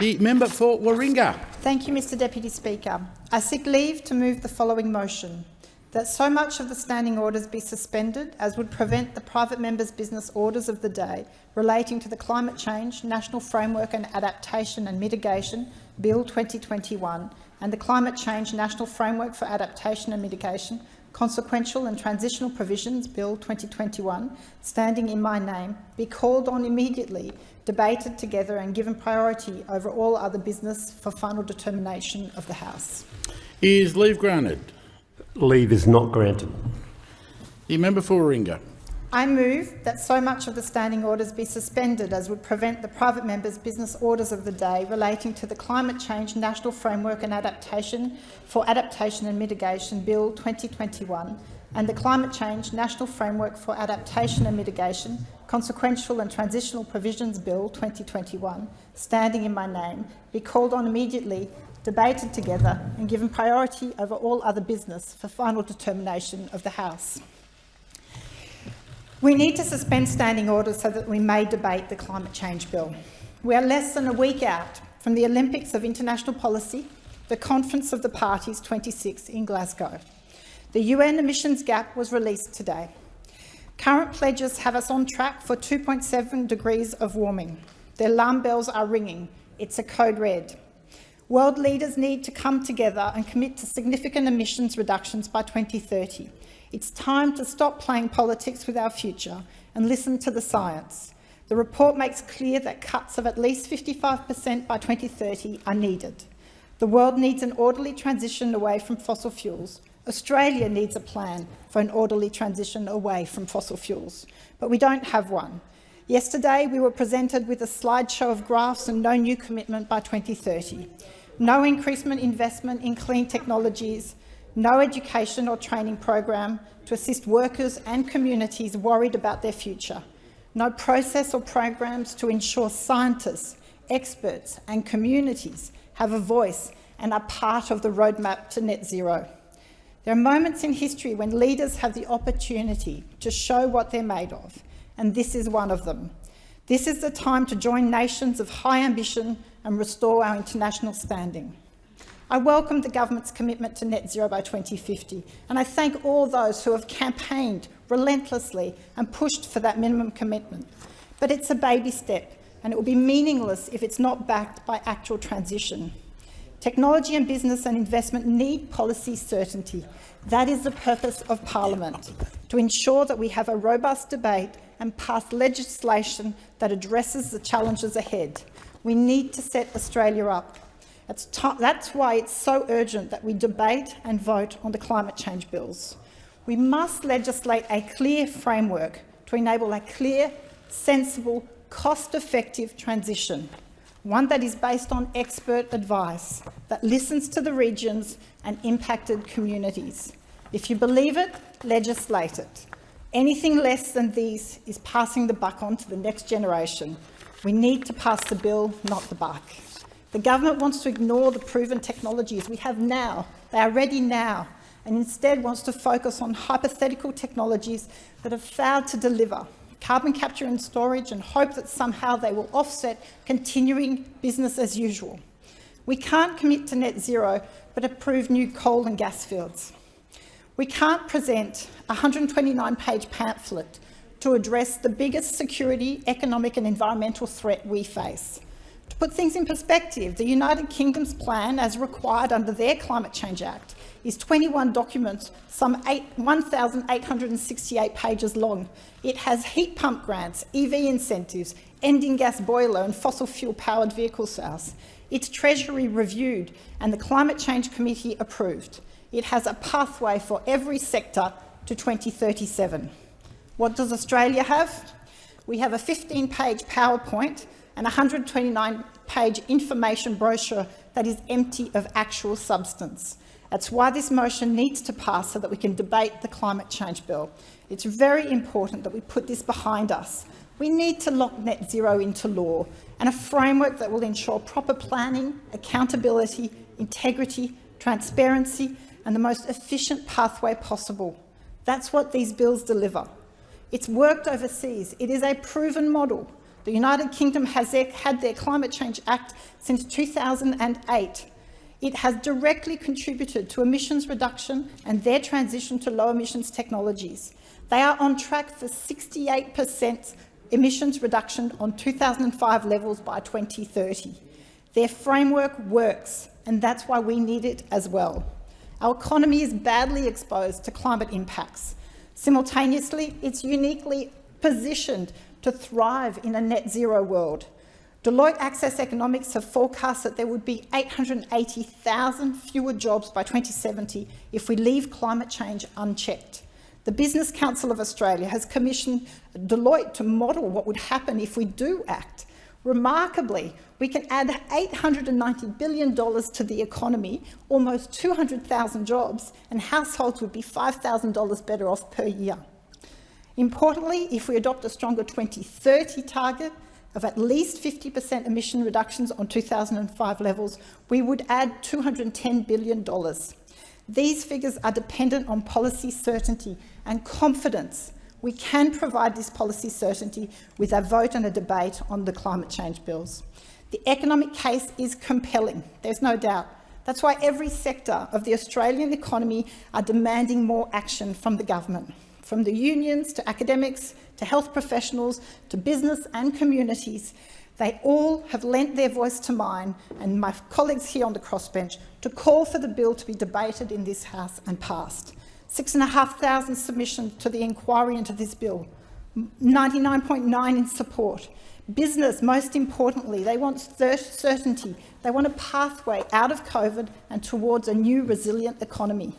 The member for Warringah. Thank you, Mr Deputy Speaker. I seek leave to move the following motion: that so much of the standing orders be suspended as would prevent the private member's business orders of the day relating to the Climate Change National Framework and Adaptation and Mitigation Bill 2021 and the Climate Change National Framework for Adaptation and Mitigation Consequential and Transitional Provisions Bill 2021, standing in my name, be called on immediately, debated together and given priority over all other business for final determination of the House. Is leave granted? Leave is not granted. The member for Warringah. I move that so much of the standing orders be suspended as would prevent the private member's business orders of the day relating to the Climate Change National Framework and Adaptation for Adaptation and Mitigation Bill 2021 and the Climate Change National Framework for Adaptation and Mitigation Consequential and Transitional Provisions Bill 2021, standing in my name, be called on immediately, debated together and given priority over all other business for final determination of the House. We need to suspend standing orders so that we may debate the climate change bill. We are less than a week out from the Olympics of International Policy, the Conference of the Parties 26 in Glasgow. The UN emissions gap was released today. Current pledges have us on track for 2.7 degrees of warming. The alarm bells are ringing. It's a code red. World leaders need to come together and commit to significant emissions reductions by 2030. It's time to stop playing politics with our future and listen to the science. The report makes clear that cuts of at least 55% by 2030 are needed. The world needs an orderly transition away from fossil fuels. Australia needs a plan for an orderly transition away from fossil fuels, but we don't have one. Yesterday, we were presented with a slideshow of graphs and no new commitment by 2030. No increasement investment in clean technologies, no education or training program to assist workers and communities worried about their future. No process or programs to ensure scientists, experts and communities have a voice and are part of the roadmap to net zero. There are moments in history when leaders have the opportunity to show what they're made of, and this is one of them. This is the time to join nations of high ambition and restore our international standing. I welcome the government's commitment to net zero by 2050, and I thank all those who have campaigned relentlessly and pushed for that minimum commitment. But it's a baby step, and it will be meaningless if it's not backed by actual transition. Technology and business and investment need policy certainty. That is the purpose of Parliament, to ensure that we have a robust debate and pass legislation that addresses the challenges ahead. We need to set Australia up. That's why it's so urgent that we debate and vote on the climate change bills. We must legislate a clear framework to enable a clear, sensible, cost-effective transition, one that is based on expert advice, that listens to the regions and impacted communities. If you believe it, legislate it. Anything less than these is passing the buck on to the next generation. We need to pass the bill, not the buck. The government wants to ignore the proven technologies we have now. They are ready now, and instead wants to focus on hypothetical technologies that have failed to deliver carbon capture and storage and hope that somehow they will offset continuing business as usual. We can't commit to net zero but approve new coal and gas fields. We can't present a 129-page pamphlet to address the biggest security, economic and environmental threat we face. To put things in perspective, the United Kingdom's plan, as required under their Climate Change Act, is 21 documents, some 1,868 pages long. It has heat pump grants, EV incentives, ending gas boiler and fossil fuel-powered vehicle sales. It's Treasury reviewed and the Climate Change Committee approved. It has a pathway for every sector to 2037. What does Australia have? We have a 15-page PowerPoint and a 129-page information brochure that is empty of actual substance. That's why this motion needs to pass so that we can debate the climate change bill. It's very important that we put this behind us. We need to lock net zero into law and a framework that will ensure proper planning, accountability, integrity, transparency and the most efficient pathway possible. That's what these bills deliver. It's worked overseas. It is a proven model. The United Kingdom has had their Climate Change Act since 2008. It has directly contributed to emissions reduction and their transition to low emissions technologies. They are on track for 68% emissions reduction on 2005 levels by 2030. Their framework works, and that's why we need it as well. Our economy is badly exposed to climate impacts. Simultaneously, it's uniquely positioned to thrive in a net zero world. Deloitte Access Economics have forecast that there would be 880,000 fewer jobs by 2070 if we leave climate change unchecked. The Business Council of Australia has commissioned Deloitte to model what would happen if we do act. Remarkably, we can add $890 billion to the economy, almost 200,000 jobs, and households would be $5,000 better off per year. Importantly, if we adopt a stronger 2030 target of at least 50% emission reductions on 2005 levels, we would add $210 billion. These figures are dependent on policy certainty and confidence. We can provide this policy certainty with a vote and a debate on the climate change bills. The economic case is compelling, there's no doubt. That's why every sector of the Australian economy are demanding more action from the government. From the unions to academics to health professionals to business and communities, they all have lent their voice to mine and my colleagues here on the crossbench to call for the bill to be debated in this House and passed. 6,500 submissions to the inquiry into this bill, 99.9% in support. Business, most importantly, they want certainty. They want a pathway out of COVID and towards a new resilient economy.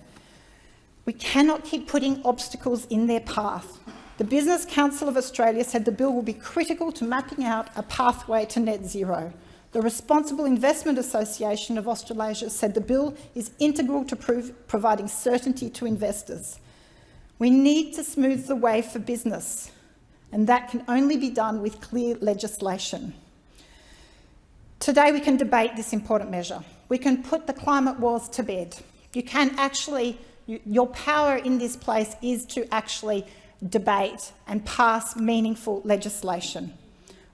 We cannot keep putting obstacles in their path. The Business Council of Australia said the bill will be critical to mapping out a pathway to net zero. The Responsible Investment Association of Australasia said the bill is integral to providing certainty to investors. We need to smooth the way for business, and that can only be done with clear legislation. Today we can debate this important measure. We can put the climate wars to bed. You can actually, your power in this place is to actually debate and pass meaningful legislation.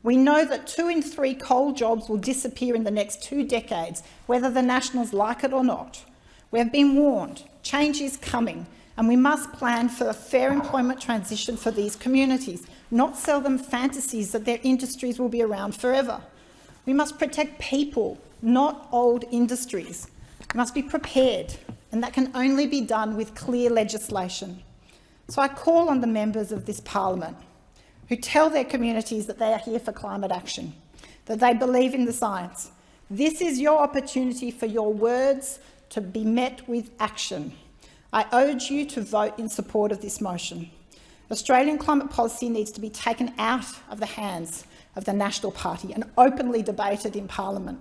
We know that 2 in 3 coal jobs will disappear in the next 2 decades, whether the Nationals like it or not. We have been warned. Change is coming, and we must plan for a fair employment transition for these communities, not sell them fantasies that their industries will be around forever. We must protect people, not old industries. We must be prepared, and that can only be done with clear legislation. So I call on the members of this parliament who tell their communities that they are here for climate action, that they believe in the science. This is your opportunity for your words to be met with action. I urge you to vote in support of this motion. Australian climate policy needs to be taken out of the hands of the National Party and openly debated in Parliament.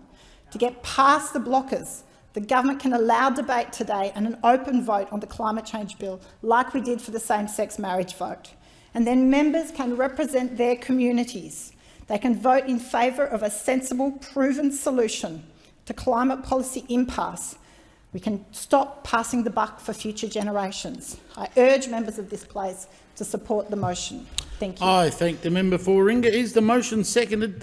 To get past the blockers, the government can allow debate today and an open vote on the climate change bill, like we did for the same-sex marriage vote. And then members can represent their communities. They can vote in favour of a sensible, proven solution to climate policy impasse. We can stop passing the buck for future generations. I urge members of this place to support the motion. Thank you. I thank the member for Warringah. Is the motion seconded?